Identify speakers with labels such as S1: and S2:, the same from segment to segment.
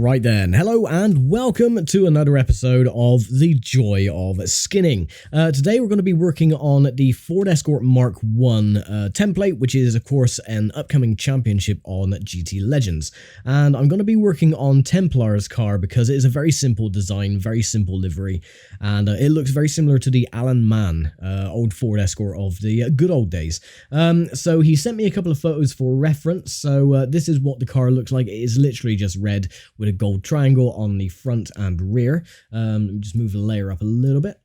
S1: Right then, hello and welcome to another episode of The Joy of Skinning. Today we're going to be working on the Ford Escort Mk I template, which is of course an upcoming championship on GT Legends. And I'm going to be working on Templar's car because it is a very simple design, very simple livery, and it looks very similar to the Alan Mann old Ford Escort of the good old days. So he sent me a couple of photos for reference, so this is what the car looks like. It is literally just red with a gold triangle on the front and rear. Just move the layer up a little bit.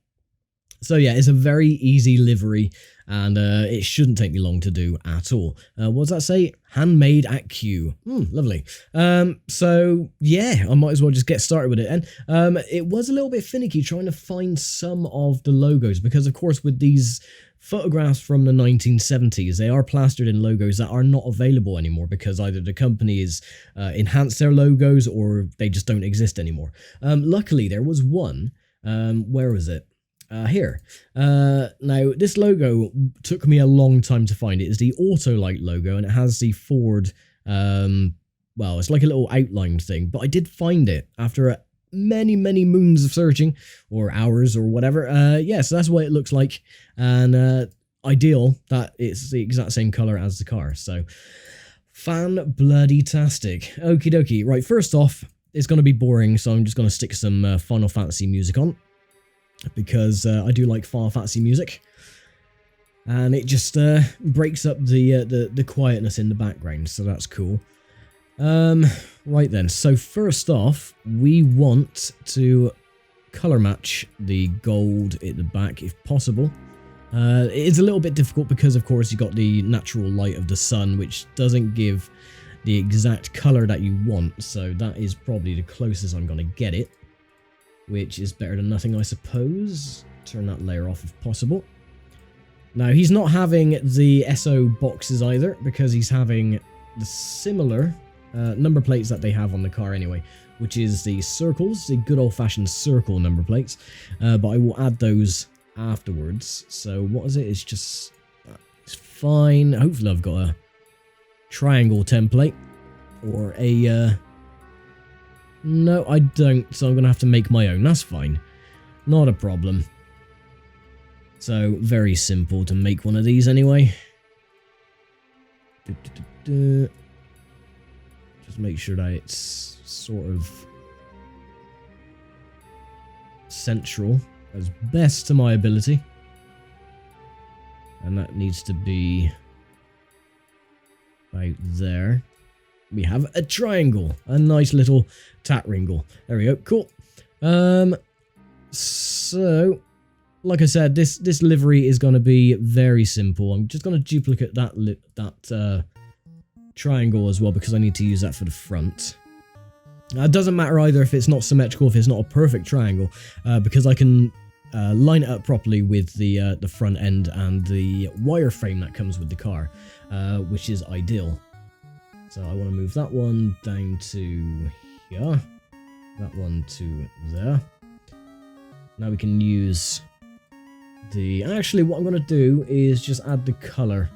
S1: So yeah, it's a very easy livery, and it shouldn't take me long to do at all. What does that say? Handmade at Q. Lovely. So yeah, I might as well just get started with it. And it was a little bit finicky trying to find some of the logos, because of course with these photographs from the 1970s, they are plastered in logos that are not available anymore because either the company has enhanced their logos or they just don't exist anymore. Luckily, there was one. Where was it? Here. Now, this logo took me a long time to find. It is the Autolite logo, and it has the Ford, well, it's like a little outline thing, but I did find it after many moons of searching, or hours, or whatever. Yeah, so that's what it looks like, and ideal that it's the exact same color as the car, so fan-bloody-tastic. Okie dokie. Right, first off, it's going to be boring, so I'm just going to stick some Final Fantasy music on, because I do like Final Fantasy music, and it just breaks up the quietness in the background, so that's cool. Right then, so first off, we want to color match the gold at the back if possible. It is a little bit difficult because of course you got the natural light of the sun, which doesn't give the exact color that you want, so that is probably the closest I'm going to get it, which is better than nothing, I suppose. Turn that layer off if possible. Now, he's not having the SO boxes either, because he's having the similar number plates that they have on the car anyway, which is the circles, the good old-fashioned circle number plates, but I will add those afterwards. So what is it? It's just, it's fine. Hopefully I've got a triangle template, or a, no, I don't, so I'm going to have to make my own. That's fine. Not a problem. So, very simple to make one of these anyway. Just make sure that it's sort of central as best to my ability. And that needs to be right there. We have a triangle, a nice little tat ringle. There we go, cool. So, like I said, this livery is going to be very simple. I'm just going to duplicate that triangle as well, because I need to use that for the front. Now, it doesn't matter either if it's not symmetrical, if it's not a perfect triangle, because I can line it up properly with the front end and the wireframe that comes with the car, which is ideal. So I want to move that one down to here, that one to there. Now we can use the... Actually, what I'm going to do is just add the colour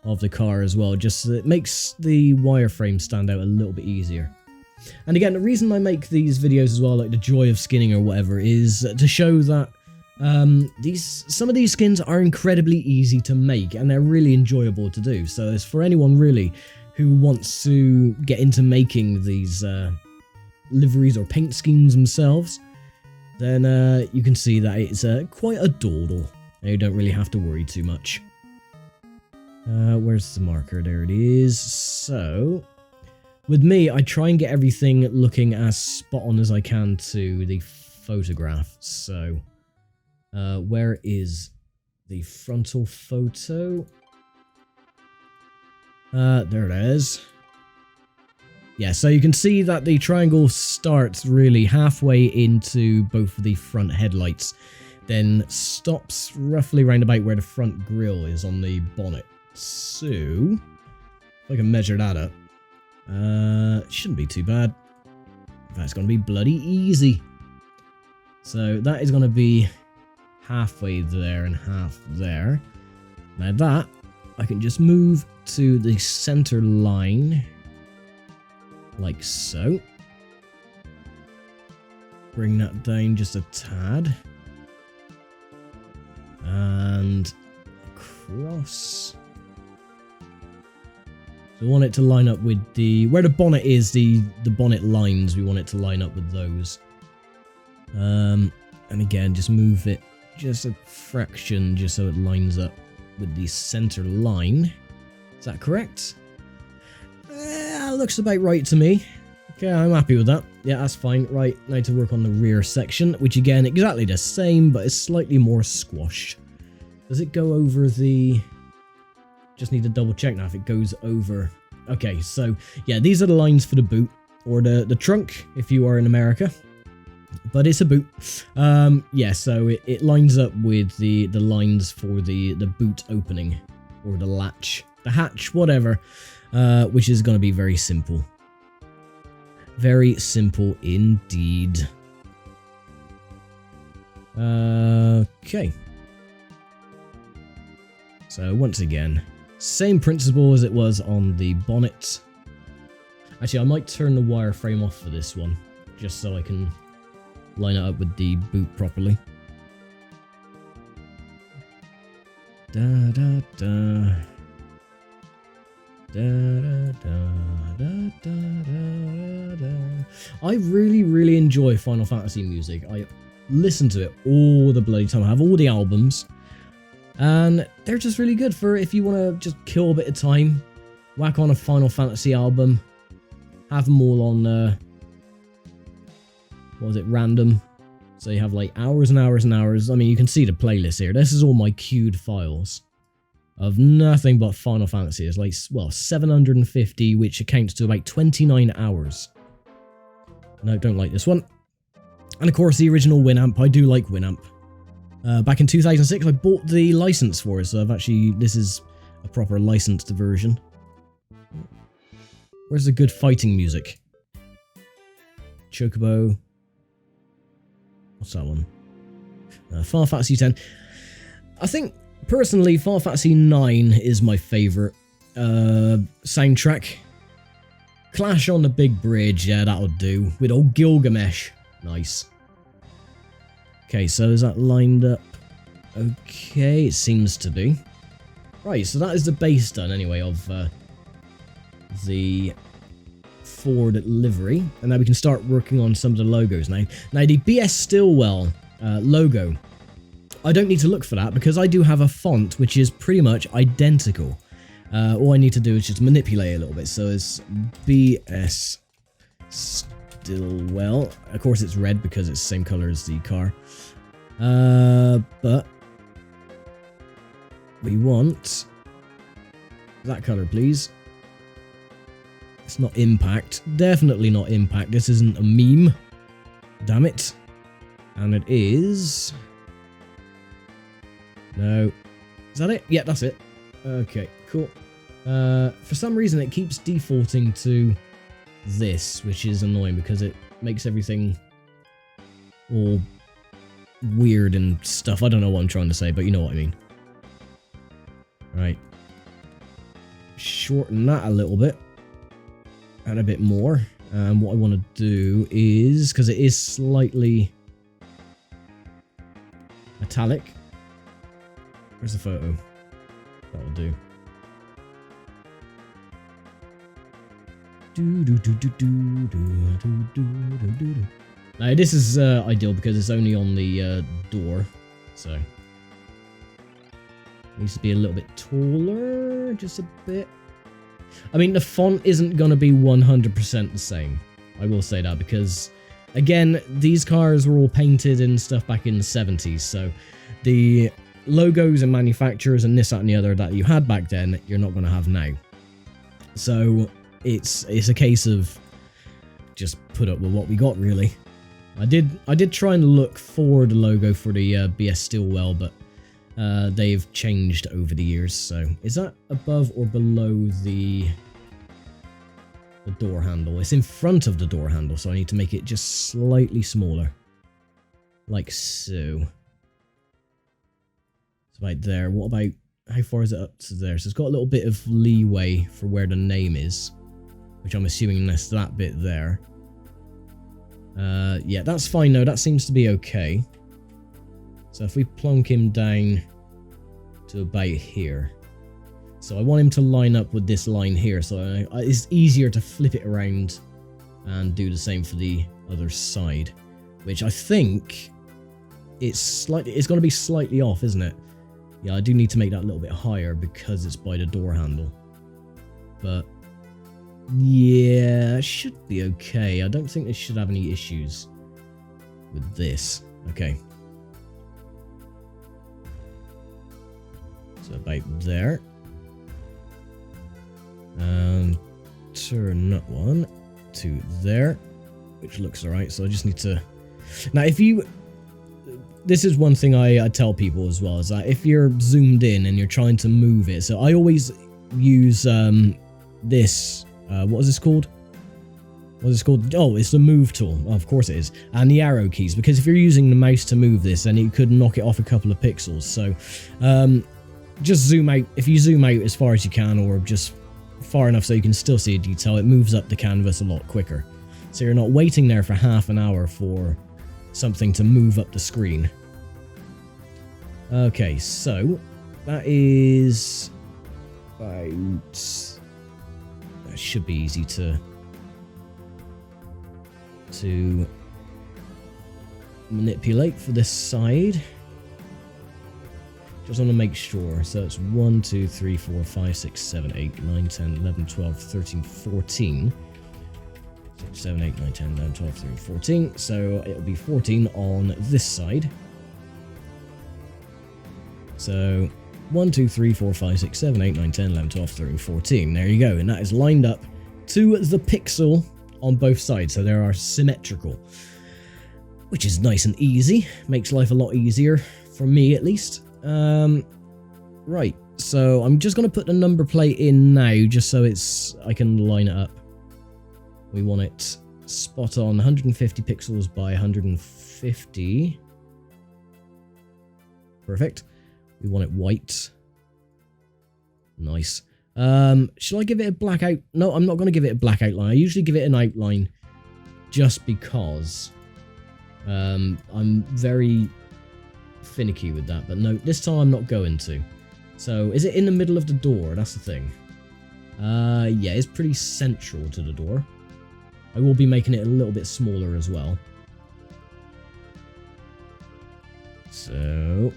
S1: of the car as well, just so it makes the wireframe stand out a little bit easier. And again, the reason I make these videos as well, like the joy of skinning or whatever, is to show that some of these skins are incredibly easy to make, and they're really enjoyable to do. So it's for anyone really who wants to get into making these liveries or paint schemes themselves, then you can see that it's quite a dawdle. You don't really have to worry too much. Where's the marker? There it is. So, with me, I try and get everything looking as spot on as I can to the photograph. So, where is the frontal photo? There it is. Yeah, so you can see that the triangle starts really halfway into both of the front headlights, then stops roughly round about where the front grille is on the bonnet. So, if I can measure that up, it shouldn't be too bad. In fact, it's going to be bloody easy. So that is going to be halfway there and half there. Now that, I can just move to the center line, like so. bring that down just a tad. And across. So we want it to line up with the... Where the bonnet is, the bonnet lines, we want it to line up with those. And again, just move it just a fraction just so it lines up with the center line. Is that correct? Looks about right to me. Okay, I'm happy with that. Yeah, that's fine. Right, now to work on the rear section, which again, exactly the same, but it's slightly more squashed. Does it go over the... Just need to double check now if it goes over... Okay, so, yeah, these are the lines for the boot, or the trunk, if you are in America. But it's a boot. Yeah, so it lines up with the lines for the boot opening, or the latch, the hatch, whatever, which is going to be very simple. Very simple indeed. Okay. So once again, same principle as it was on the bonnet. Actually, I might turn the wireframe off for this one, just so I can line it up with the boot properly. Da da da. Da, da, da, da, da, da. I really enjoy Final Fantasy music. I listen to it all the bloody time. I have all the albums, and they're just really good for if you want to just kill a bit of time, whack on a Final Fantasy album, have them all on what was it, random, so you have like hours and hours and hours. I mean, you can see the playlist here. This is all my queued files of nothing but Final Fantasy. It's like, well, 750, which accounts to about 29 hours. No, don't like this one. And of course, the original Winamp. I do like Winamp. Back in 2006, I bought the license for it, so I've actually, this is a proper licensed version. Where's the good fighting music? Chocobo. What's that one? Final Fantasy X. I think, personally, Final Fantasy IX is my favourite soundtrack. Clash on the Big Bridge, yeah, that'll do. With old Gilgamesh. Nice. Okay, so is that lined up? Okay, it seems to be. Right, so that is the base done, anyway, of the Ford livery. And now we can start working on some of the logos now. Now, the BS Stillwell logo, I don't need to look for that because I do have a font which is pretty much identical. All I need to do is just manipulate it a little bit. So it's BS Stillwell. Of course it's red because it's the same color as the car. But we want that color, please. It's not Impact. Definitely not Impact. This isn't a meme. Damn it. And it is... No. Is that it? Yeah, that's it. Okay, cool. For some reason, it keeps defaulting to this, which is annoying because it makes everything all weird and stuff. I don't know what I'm trying to say, but you know what I mean. Right. Shorten that a little bit. And a bit more. And what I want to do is, because it is slightly metallic. Where's the photo? That'll do. Now this is ideal because it's only on the door, so it needs to be a little bit taller, just a bit. I mean, the font isn't going to be 100% the same. I will say that because, again, these cars were all painted and stuff back in the 70s, so the logos and manufacturers and this, that, and the other that you had back then, you're not going to have now. So it's a case of just put up with what we got, really. I did try and look for the logo for the BS Stillwell, but they've changed over the years. So is that above or below the door handle? It's in front of the door handle, so I need to make it just slightly smaller, like so. It's right there. What about, how far is it up to there? So it's got a little bit of leeway for where the name is, which I'm assuming that's that bit there. Yeah, that's fine. No, that seems to be okay. So if we plonk him down to about here. So I want him to line up with this line here. So it's easier to flip it around and do the same for the other side. Which I think it's going to be slightly off, isn't it? Yeah, I do need to make that a little bit higher because it's by the door handle. But yeah, it should be okay. I don't think this should have any issues with this. Okay. So about there. And turn that one to there, which looks alright. So I just need to... Now, if you... This is one thing I tell people as well, is that if you're zoomed in and you're trying to move it, so I always use this, what is this called? What is it called? Oh, it's the move tool. Oh, of course it is. And the arrow keys, because if you're using the mouse to move this, then it could knock it off a couple of pixels. So just zoom out. If you zoom out as far as you can, or just far enough so you can still see a detail, it moves up the canvas a lot quicker. So you're not waiting there for half an hour for something to move up the screen. Okay, so that is about... That should be easy to manipulate for this side. Just want to make sure. So it's 1, 2, 3, 4, 5, 6, 7, 8, 9, 10, 11, 12, 13, 14. 7, 8, 9, 10, 11, 12, 13, 14. So it'll be 14 on this side. So 1, 2, 3, 4, 5, 6, 7, 8, 9, 10, 11, 12, 13, 14. There you go. And that is lined up to the pixel on both sides. So they are symmetrical, which is nice and easy. Makes life a lot easier, for me at least. Right. So I'm just going to put the number plate in now, just so I can line it up. We want it spot on 150 pixels by 150. Perfect. We want it white. Nice. Shall I give it a black out? No, I'm not going to give it a black outline. I usually give it an outline just because I'm very finicky with that. But no, this time I'm not going to. So, is it in the middle of the door? That's the thing. Yeah, it's pretty central to the door. I will be making it a little bit smaller as well. So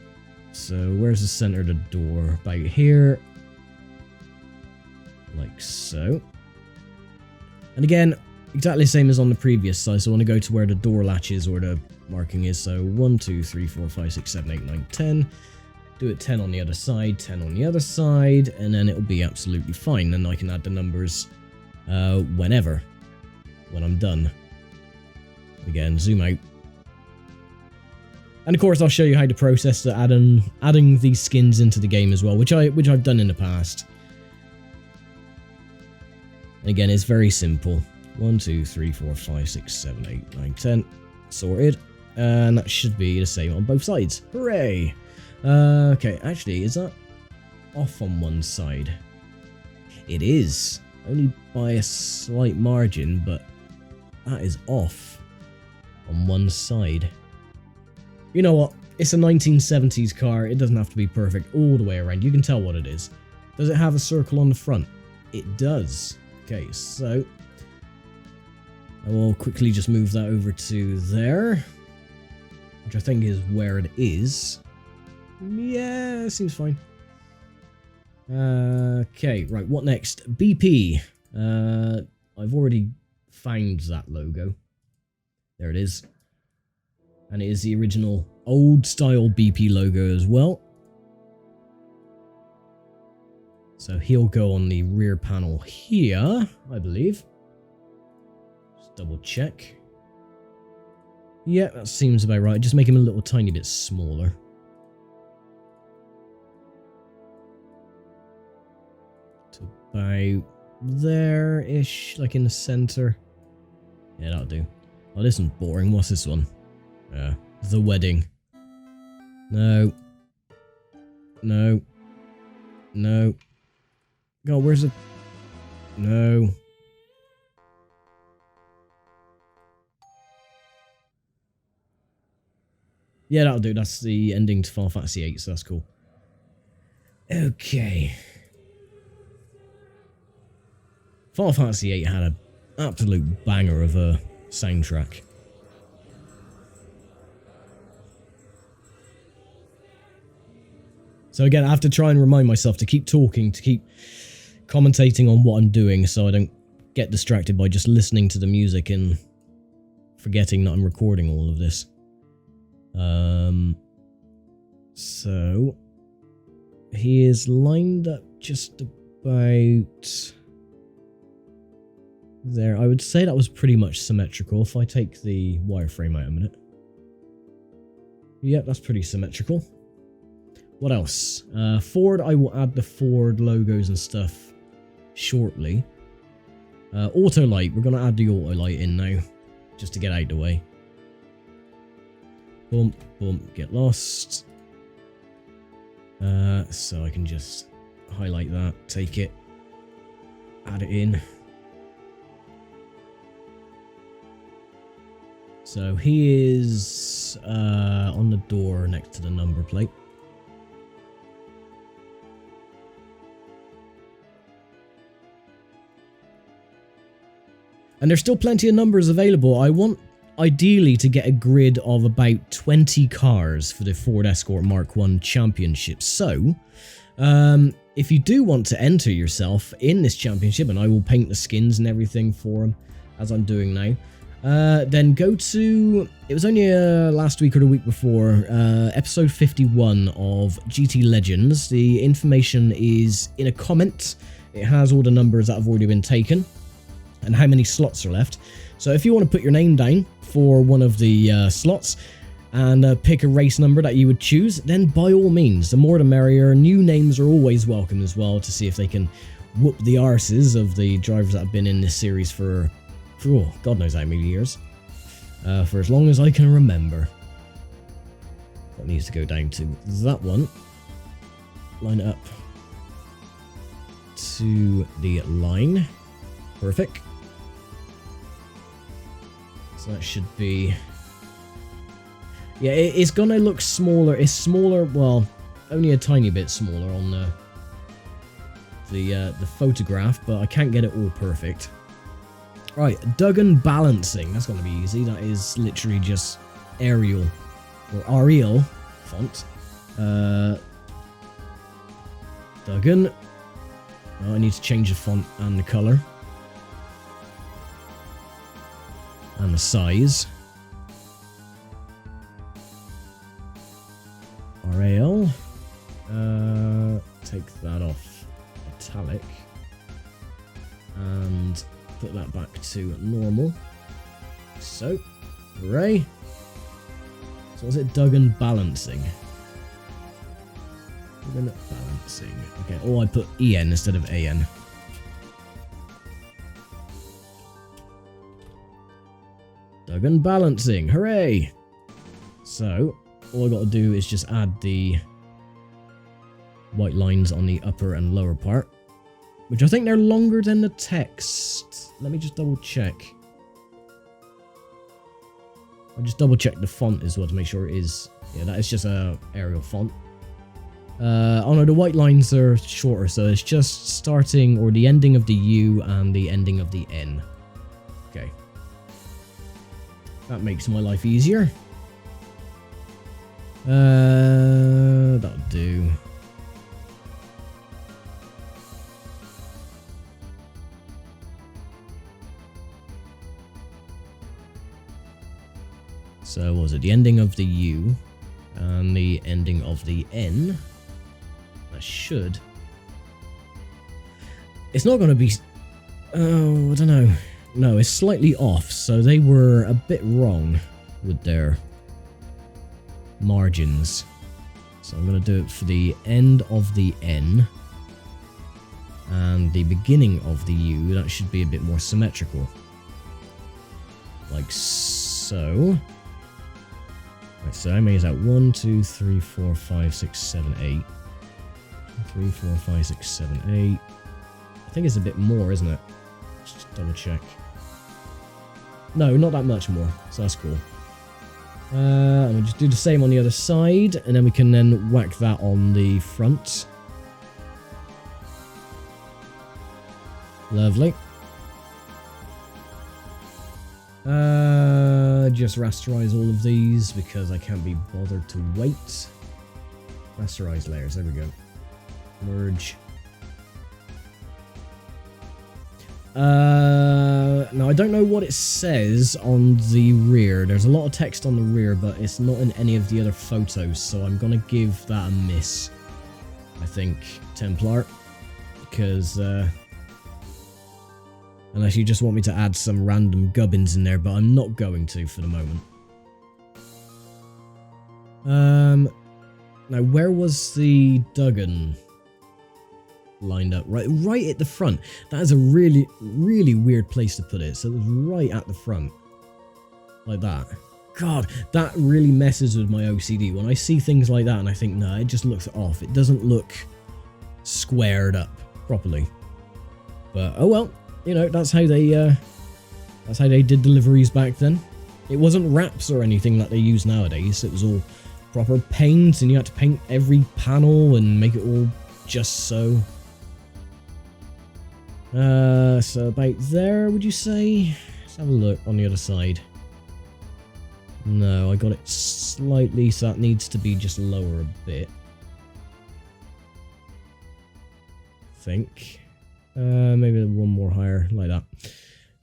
S1: where's the center of the door? About here. Like so. And again, exactly the same as on the previous side. So I want to go to where the door latch is, or the marking is. So 1, 2, 3, 4, 5, 6, 7, 8, 9, 10. Do it 10 on the other side, 10 on the other side, and then it'll be absolutely fine. Then I can add the numbers whenever, when I'm done. Again, zoom out. And of course, I'll show you how to process the adding these skins into the game as well, which I've done in the past. And again, it's very simple. 1, 2, 3, 4, 5, 6, 7, 8, 9, 10. Sorted. And that should be the same on both sides. Hooray! Okay, actually, is that off on one side? It is. Only by a slight margin, but that is off on one side. You know what? It's a 1970s car. It doesn't have to be perfect all the way around. You can tell what it is. Does it have a circle on the front? It does. Okay, so I will quickly just move that over to there, which I think is where it is. Yeah, seems fine. Okay, right, what next? BP. I've already found that logo. There it is. And it is the original old-style BP logo as well. So he'll go on the rear panel here, I believe. Just double check. Yeah, that seems about right. Just make him a little tiny bit smaller. To about there-ish, like in the center. Yeah, that'll do. Oh, this one's boring. What's this one? The wedding. No. No. No. God, where's it? No. Yeah, that'll do. That's the ending to Final Fantasy VIII, so that's cool. Okay. Final Fantasy VIII had an absolute banger of a soundtrack. So again, I have to try and remind myself to keep talking, to keep commentating on what I'm doing so I don't get distracted by just listening to the music and forgetting that I'm recording all of this. So he is lined up just about there. I would say that was pretty much symmetrical if I take the wireframe out a minute. Yep, that's pretty symmetrical. What else? Ford, I will add the Ford logos and stuff shortly. Auto light, we're going to add the auto light in now, just to get out of the way. Boom, boom, get lost. So I can just highlight that, take it, add it in. So he is on the door next to the number plate. And there's still plenty of numbers available. I want, ideally, to get a grid of about 20 cars for the Ford Escort Mark I Championship. So, if you do want to enter yourself in this championship, and I will paint the skins and everything for them, as I'm doing now, then go to, it was only last week or the week before, episode 51 of GT Legends. The information is in a comment. It has all the numbers that have already been taken and how many slots are left. So if you want to put your name down for one of the slots and pick a race number that you would choose, then by all means, the more the merrier. New names are always welcome as well, to see if they can whoop the arses of the drivers that have been in this series for oh, God knows how many years. For as long as I can remember. That needs to go down to that one. Line it up to the line. Perfect. So that should be... Yeah, it's gonna look smaller. It's smaller, well, only a tiny bit smaller on the photograph, but I can't get it all perfect. Right, Duggan balancing. That's gonna be easy. That is literally just Arial or Arial font. Duggan. Oh, I need to change the font and the color. And the size. RAL. Take that off. Italic. And put that back to normal. So, hooray. So was it Duggan balancing? Duggan balancing. Okay, or I put EN instead of AN. Duggan balancing, hooray! So, all I got to do is just add the white lines on the upper and lower part, which I think they're longer than the text. Let me just double check. I'll just double check the font as well to make sure it is. Yeah, that is just a Arial font. Oh no, the white lines are shorter, so it's just starting, or the ending of the U and the ending of the N. Okay. That makes my life easier. That'll do. So what was it? The ending of the U and the ending of the N. That should. It's not going to be. Oh, I don't know. No, it's slightly off, so they were a bit wrong with their margins. So I'm going to do it for the end of the N and the beginning of the U. That should be a bit more symmetrical. Like so. Right, so how many is that? 1, 2, 3, 4, 5, 6, 7, 8. 3, 4, 5, 6, 7, 8. I think it's a bit more, isn't it? Just double check. No, not that much more, so that's cool. And we'll just do the same on the other side, and then we can then whack that on the front. Lovely. Just rasterize all of these because I can't be bothered to wait. Rasterize layers, there we go. Merge. Now I don't know what it says on the rear. There's a lot of text on the rear, but it's not in any of the other photos, so I'm gonna give that a miss. I think, Templar, because unless you just want me to add some random gubbins in there, but I'm not going to for the moment. Now where was the Duggan lined up? Right at the front. That is a really, really weird place to put it. So it was right at the front. Like that. God, that really messes with my OCD. When I see things like that and I think, no, it just looks off. It doesn't look squared up properly. But, oh well. You know, that's how they did deliveries back then. It wasn't wraps or anything like they use nowadays. It was all proper paint, and you had to paint every panel and make it all just so. So about there, would you say? Let's have a look on the other side. No, I got it slightly, so that needs to be just lower a bit. I think. Maybe one more higher, like that.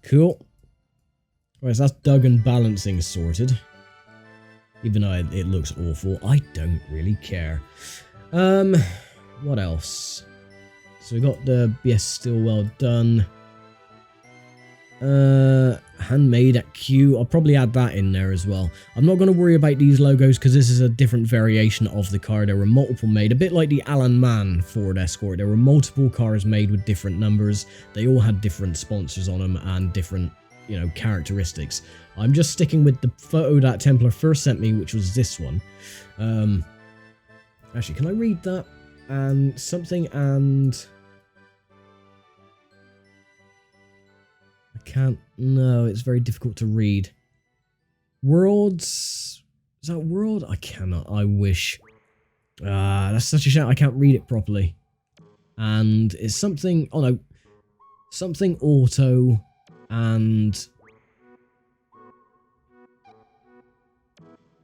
S1: Cool. Right, so that's Duggan balancing sorted. Even though it looks awful, I don't really care. What else? So we got the BS still well done. Handmade at Q. I'll probably add that in there as well. I'm not going to worry about these logos because this is a different variation of the car. There were multiple made, a bit like the Alan Mann Ford Escort. There were multiple cars made with different numbers. They all had different sponsors on them and different, you know, characteristics. I'm just sticking with the photo that Templar first sent me, which was this one. Actually, can I read that? And something and... I can't... No, it's very difficult to read. Worlds... Is that world? I cannot. I wish. That's such a shame. I can't read it properly. And it's something... Oh no. Something auto and...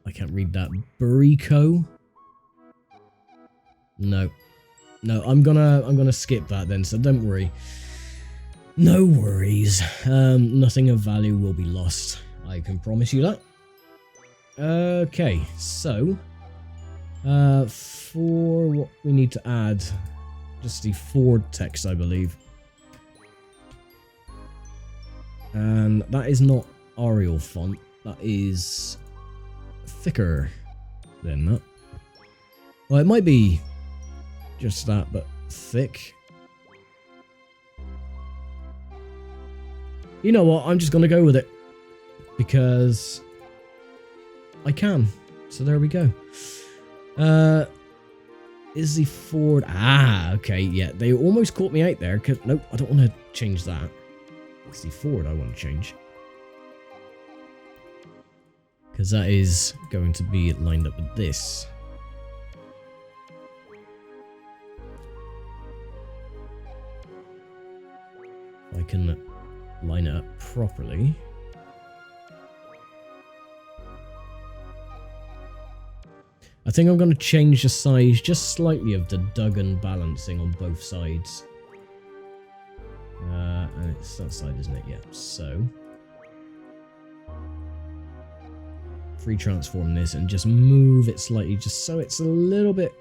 S1: I can't read that. Burico? No. No, I'm gonna skip that then, so don't worry. No worries. Nothing of value will be lost. I can promise you that. Okay, so for what we need to add, just the Ford text, I believe. And that is not Arial font. That is thicker than that. Well, it might be just that, but thick. You know what? I'm just going to go with it. Because I can. So there we go. Is the Ford... Ah, okay, yeah. They almost caught me out there. Nope, I don't want to change that. It's the Ford I want to change. Because that is going to be lined up with this. I can line it up properly. I think I'm going to change the size just slightly of the Duggan balancing on both sides. And it's that side, isn't it? Yeah, so... free transform this and just move it slightly just so it's a little bit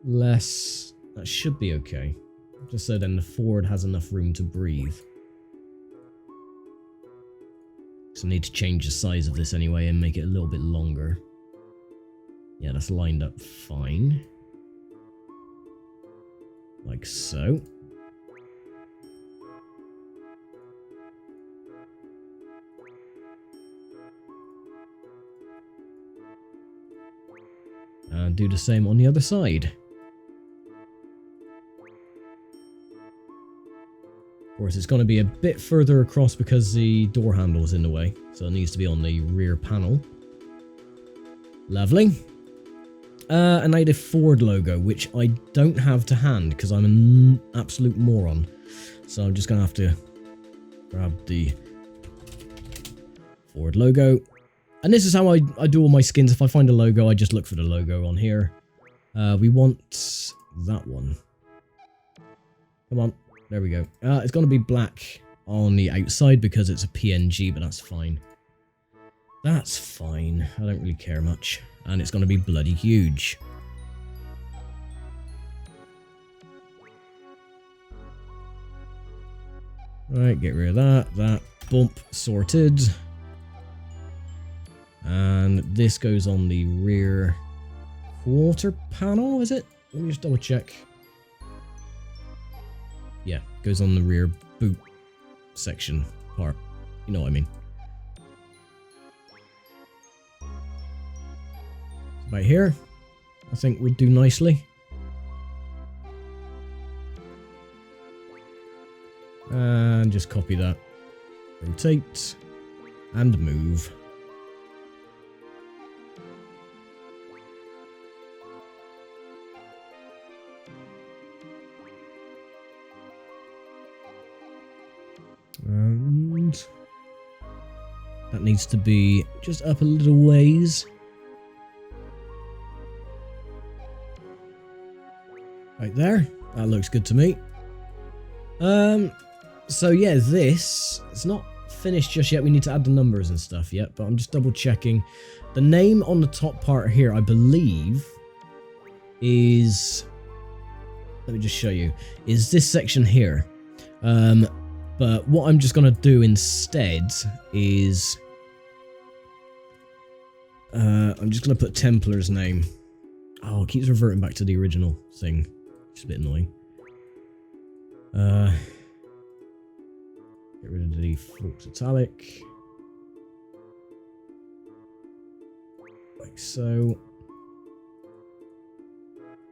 S1: less. That should be okay. Just so then the Ford has enough room to breathe. So I need to change the size of this anyway and make it a little bit longer. Yeah, that's lined up fine. Like so. And do the same on the other side. course, it's going to be a bit further across because the door handle is in the way. So it needs to be on the rear panel. Lovely. And I need a Ford logo, which I don't have to hand because I'm an absolute moron. So I'm just going to have to grab the Ford logo. And this is how I do all my skins. If I find a logo, I just look for the logo on here. We want that one. Come on. There we go. It's going to be black on the outside because it's a PNG, but that's fine. That's fine. I don't really care much. And it's going to be bloody huge. Right, get rid of that. That. Bump sorted. And this goes on the rear quarter panel, is it? Let me just double check. Yeah, goes on the rear boot section part. You know what I mean. Right here, I think we'd do nicely. And just copy that. Rotate. And move. And that needs to be just up a little ways. Right there. That looks good to me. So yeah, this, it's not finished just yet. We need to add the numbers and stuff yet, but I'm just double checking. The name on the top part here, I believe, is, let me just show you, is this section here. But what I'm just going to do instead is, I'm just going to put Templar's name. Oh, it keeps reverting back to the original thing. It's a bit annoying. Get rid of the default italic. Like so.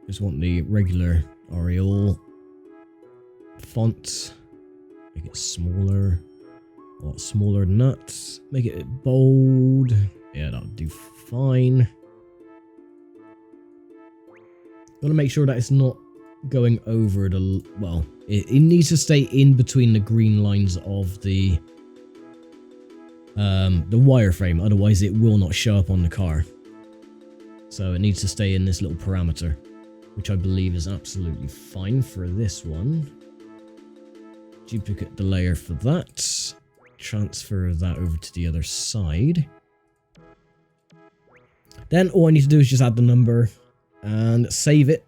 S1: Just want the regular Arial font. Make it smaller. A lot smaller than that. Make it bold. Yeah, that'll do fine. Gotta make sure that it's not going over the, well, it needs to stay in between the green lines of the wireframe, otherwise it will not show up on the car. So it needs to stay in this little parameter, which I believe is absolutely fine for this one. Duplicate the layer for that. Transfer that over to the other side. Then all I need to do is just add the number and save it.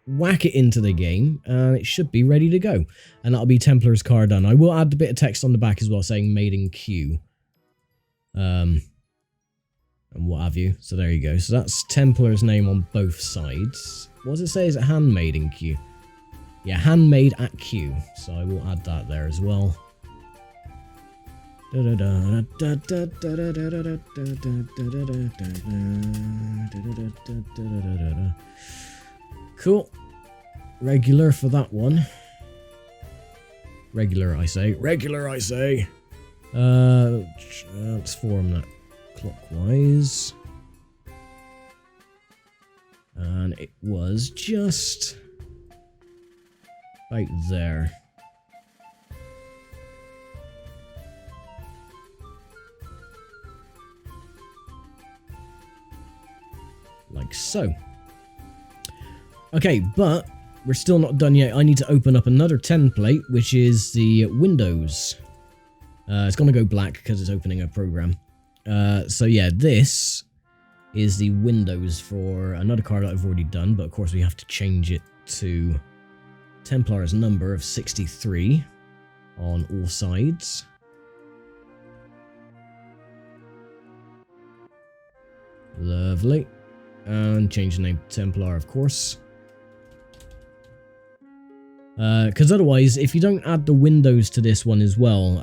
S1: Whack it into the game, and it should be ready to go. And that'll be Templar's car done. I will add a bit of text on the back as well, saying made in Q. And what have you. So there you go. So that's Templar's name on both sides. What does it say? Is it handmade in Q? Yeah, handmade at Q. So I will add that there as well. Cool. Regular for that one. Regular, I say. Regular, I say. Transform that clockwise. And it was just right there. Like so. Okay, but we're still not done yet. I need to open up another template, which is the Windows. It's going to go black because it's opening a program. So yeah, this is the Windows for another car that I've already done, but of course we have to change it to Templar's number of 63 on all sides. Lovely. And change the name to Templar, of course. Because otherwise, if you don't add the windows to this one as well,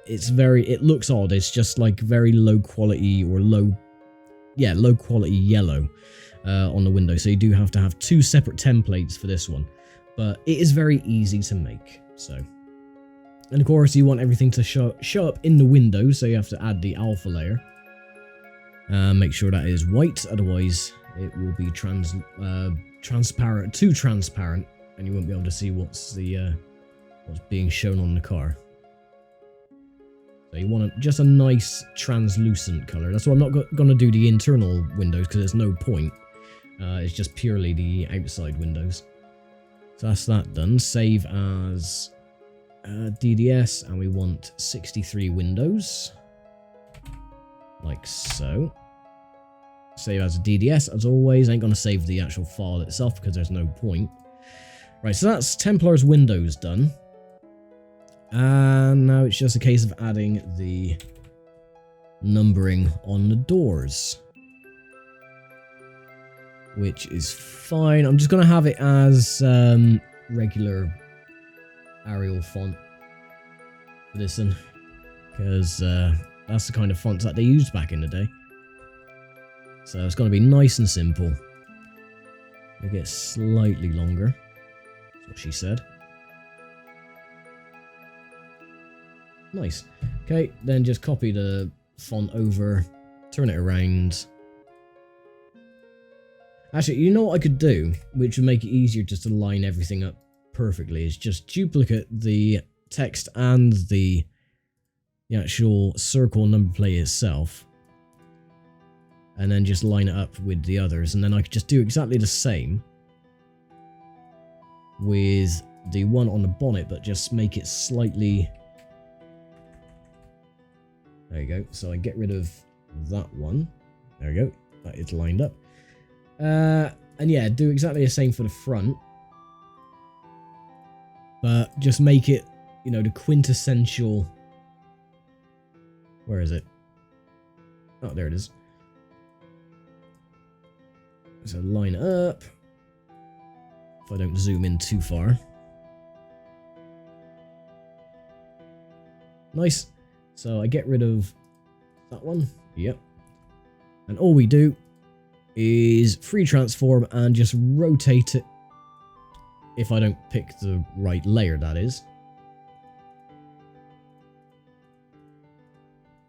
S1: it looks odd. It's just like very low quality or low quality yellow on the window. So you do have to have two separate templates for this one. But it is very easy to make. So And of course, you want everything to show up in the window, so you have to add the alpha layer. Make sure that is white, otherwise it will be transparent, too transparent, and you won't be able to see what's being shown on the car. So you want just a nice translucent color. That's why I'm not going to do the internal windows, because there's no point. It's just purely the outside windows. So that's that done. Save as DDS, and we want 63 windows. Like so. Save as a DDS, as always. Ain't going to save the actual file itself, because there's no point. Right, so that's Templar's windows done. And now it's just a case of adding the numbering on the doors. Which is fine. I'm just going to have it as regular Arial font for this one. Because that's the kind of fonts that they used back in the day. So it's going to be nice and simple. Make it slightly longer. That's what she said. Nice. Okay, then just copy the font over, turn it around. Actually, you know what I could do, which would make it easier just to line everything up perfectly, is just duplicate the text and the actual circle number plate itself. And then just line it up with the others, and then I could just do exactly the same with the one on the bonnet, but just make it slightly... There you go. So I get rid of that one. There we go. That is lined up. And yeah, do exactly the same for the front. But just make it, you know, the quintessential... Where is it? Oh, there it is. So line it up. If I don't zoom in too far. Nice. So I get rid of that one. Yep. And all we do is free transform and just rotate it. If I don't pick the right layer, that is.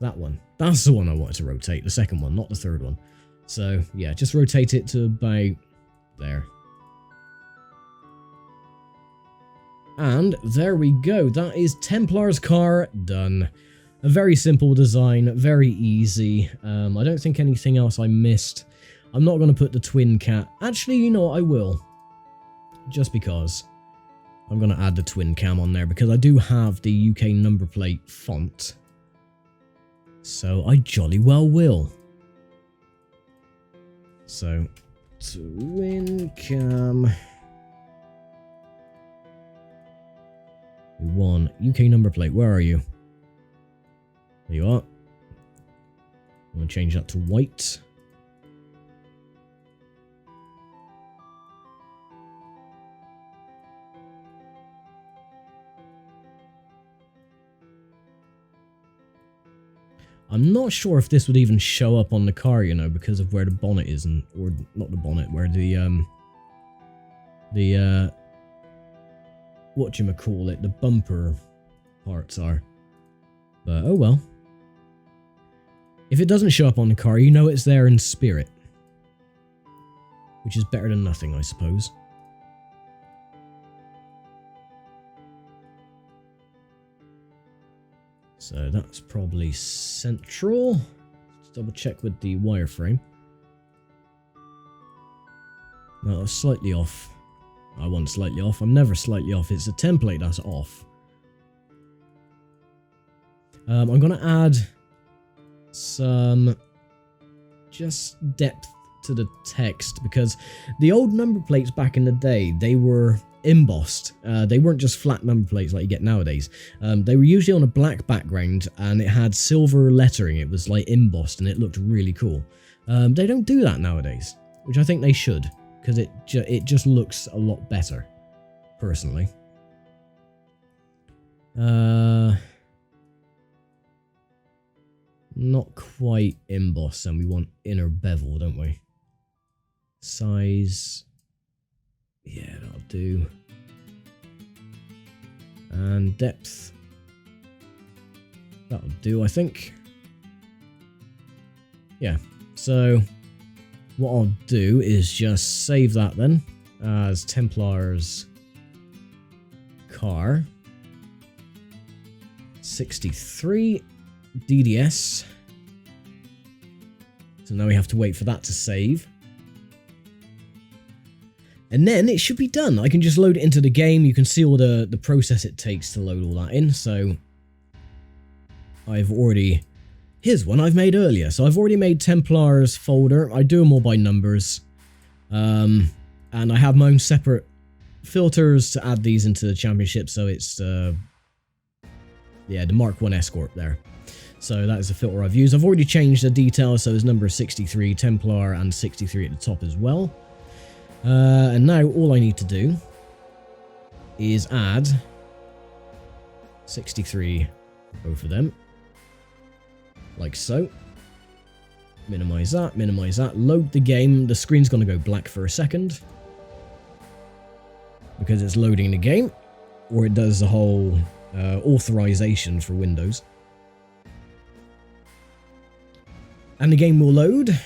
S1: That one. That's the one I wanted to rotate. The second one, not the third one. So, yeah, just rotate it to about there. And there we go. That is Templar's car done. A very simple design, very easy. I don't think anything else I missed. I'm not going to put the twin cat. Actually, you know what? I will. Just because. I'm going to add the twin cam on there because I do have the UK number plate font. So I jolly well will. So, twin cam. We want UK number plate. Where are you? There you are. I'm going to change that to white. I'm not sure if this would even show up on the car, you know, because of where the bonnet is, and or not the bonnet, where the whatchamacallit, the bumper parts are. But oh well. If it doesn't show up on the car, you know it's there in spirit. Which is better than nothing, I suppose. So that's probably central. Let's double check with the wireframe. No, I was slightly off. I wasn't slightly off. I'm never slightly off. It's a template that's off. I'm going to add some just depth to the text because the old number plates back in the day, they were embossed. They weren't just flat number plates like you get nowadays. They were usually on a black background and it had silver lettering. It was like embossed and it looked really cool. They don't do that nowadays, which I think they should because it just looks a lot better, personally. Not quite embossed, and we want inner bevel, don't we? Size. Yeah, that'll do. And depth. That'll do, I think. Yeah, so what I'll do is just save that then as Templar's car. 63 DDS. So now we have to wait for that to save. And then it should be done. I can just load it into the game. You can see all the process it takes to load all that in. So I've already... Here's one I've made earlier. So I've already made Templar's folder. I do them all by numbers. And I have my own separate filters to add these into the championship. So it's, yeah, the Mark I Escort there. So that is the filter I've used. I've already changed the details. So there's number 63 Templar and 63 at the top as well. And now all I need to do is add 63, both of them. Like so. Minimize that, load the game. The screen's going to go black for a second. Because it's loading the game. Or it does the whole authorization for Windows. And the game will load.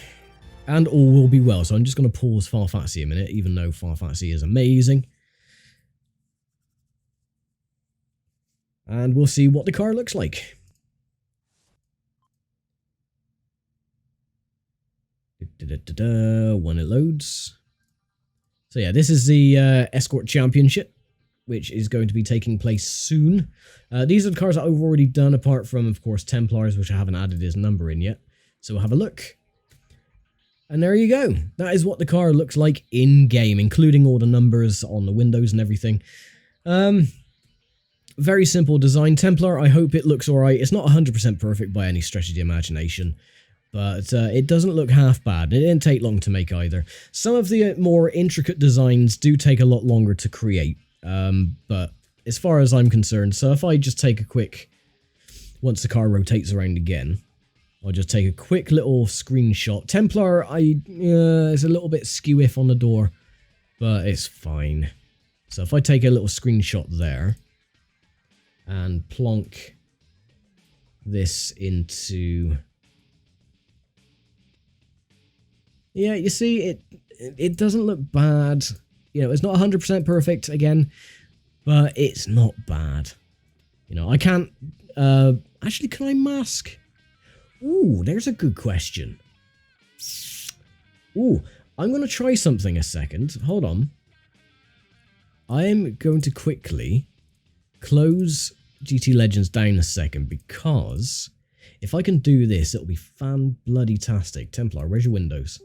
S1: And all will be well. So I'm just going to pause Far Fantasy a minute, even though Far Fantasy is amazing. And we'll see what the car looks like. When it loads. So yeah, this is the Escort Championship, which is going to be taking place soon. These are the cars that I've already done, apart from, of course, Templars, which I haven't added his number in yet. So we'll have a look. And there you go. That is what the car looks like in-game, including all the numbers on the windows and everything. Very simple design. Templar, I hope it looks alright. It's not 100% perfect by any stretch of the imagination. But it doesn't look half bad. It didn't take long to make either. Some of the more intricate designs do take a lot longer to create. But as far as I'm concerned, so if I just take a quick... Once the car rotates around again, I'll just take a quick little screenshot. Templar, is a little bit skew-if on the door, but it's fine. So if I take a little screenshot there, and plonk this into... Yeah, you see, it doesn't look bad. You know, it's not 100% perfect, again, but it's not bad. You know, I can't... actually, can I mask? Ooh, there's a good question. Ooh, I'm going to try something a second. Hold on. I am going to quickly close GT Legends down a second, because if I can do this, it'll be fan-bloody-tastic. Templar, where's your windows?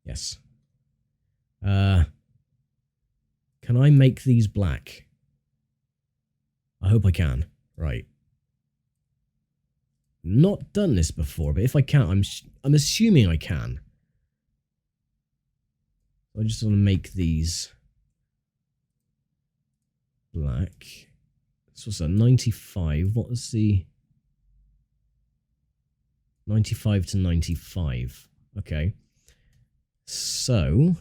S1: Yes. Can I make these black? I hope I can. Right. Not done this before, but if I can, I'm assuming I can. I just want to make these black. So what's that? 95. What was the 95 to 95? Okay. So,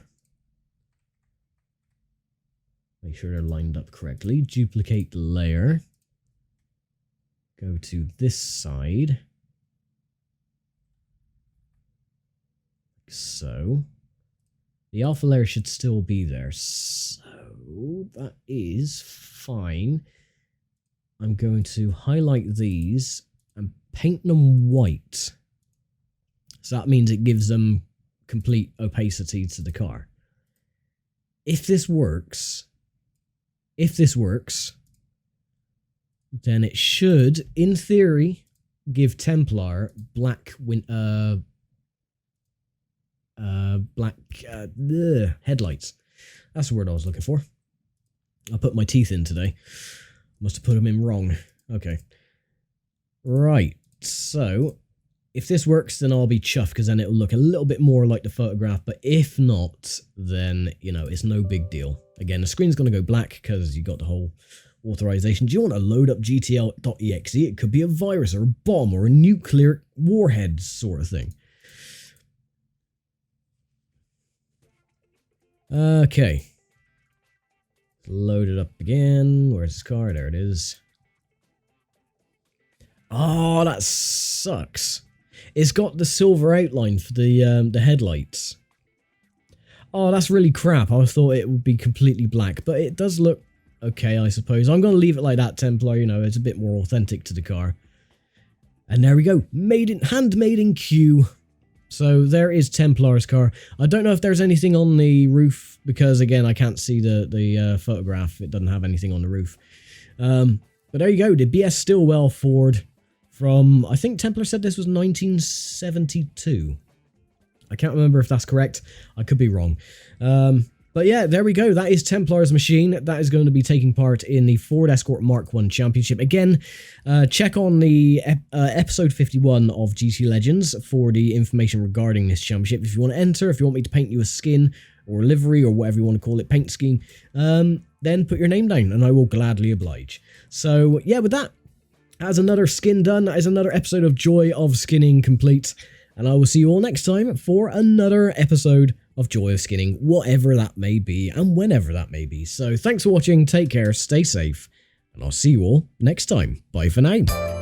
S1: make sure they're lined up correctly. Duplicate the layer. Go to this side. Like so. The alpha layer should still be there. So, that is fine. I'm going to highlight these and paint them white. So that means it gives them complete opacity to the car. If this works, then it should, in theory, give Templar black headlights. That's the word I was looking for. I put my teeth in today. Must have put them in wrong. Okay. Right. So, if this works, then I'll be chuffed, because then it'll look a little bit more like the photograph. But if not, then, you know, it's no big deal. Again, the screen's going to go black because you got the whole authorization. Do you want to load up GTL.exe? It could be a virus or a bomb or a nuclear warhead sort of thing. Okay. Load it up again. Where's this car? There it is. Oh, that sucks. It's got the silver outline for the headlights. Oh, that's really crap. I thought it would be completely black, but it does look okay, I suppose. I'm going to leave it like that, Templar. You know, it's a bit more authentic to the car. And there we go. Handmade in Q. So there is Templar's car. I don't know if there's anything on the roof because, again, I can't see the photograph. It doesn't have anything on the roof. But there you go. The BS Stillwell Ford from, I think Templar said this was 1972. I can't remember if that's correct. I could be wrong. But yeah, there we go. That is Templar's machine. That is going to be taking part in the Ford Escort Mark I Championship. Again, check on the episode 51 of GT Legends for the information regarding this championship. If you want to enter, if you want me to paint you a skin or livery or whatever you want to call it, paint scheme, then put your name down and I will gladly oblige. So yeah, with that, as another skin done, that is another episode of Joy of Skinning complete. And I will see you all next time for another episode of Joy of Skinning, whatever that may be and whenever that may be. So thanks for watching, take care, stay safe, and I'll see you all next time. Bye for now.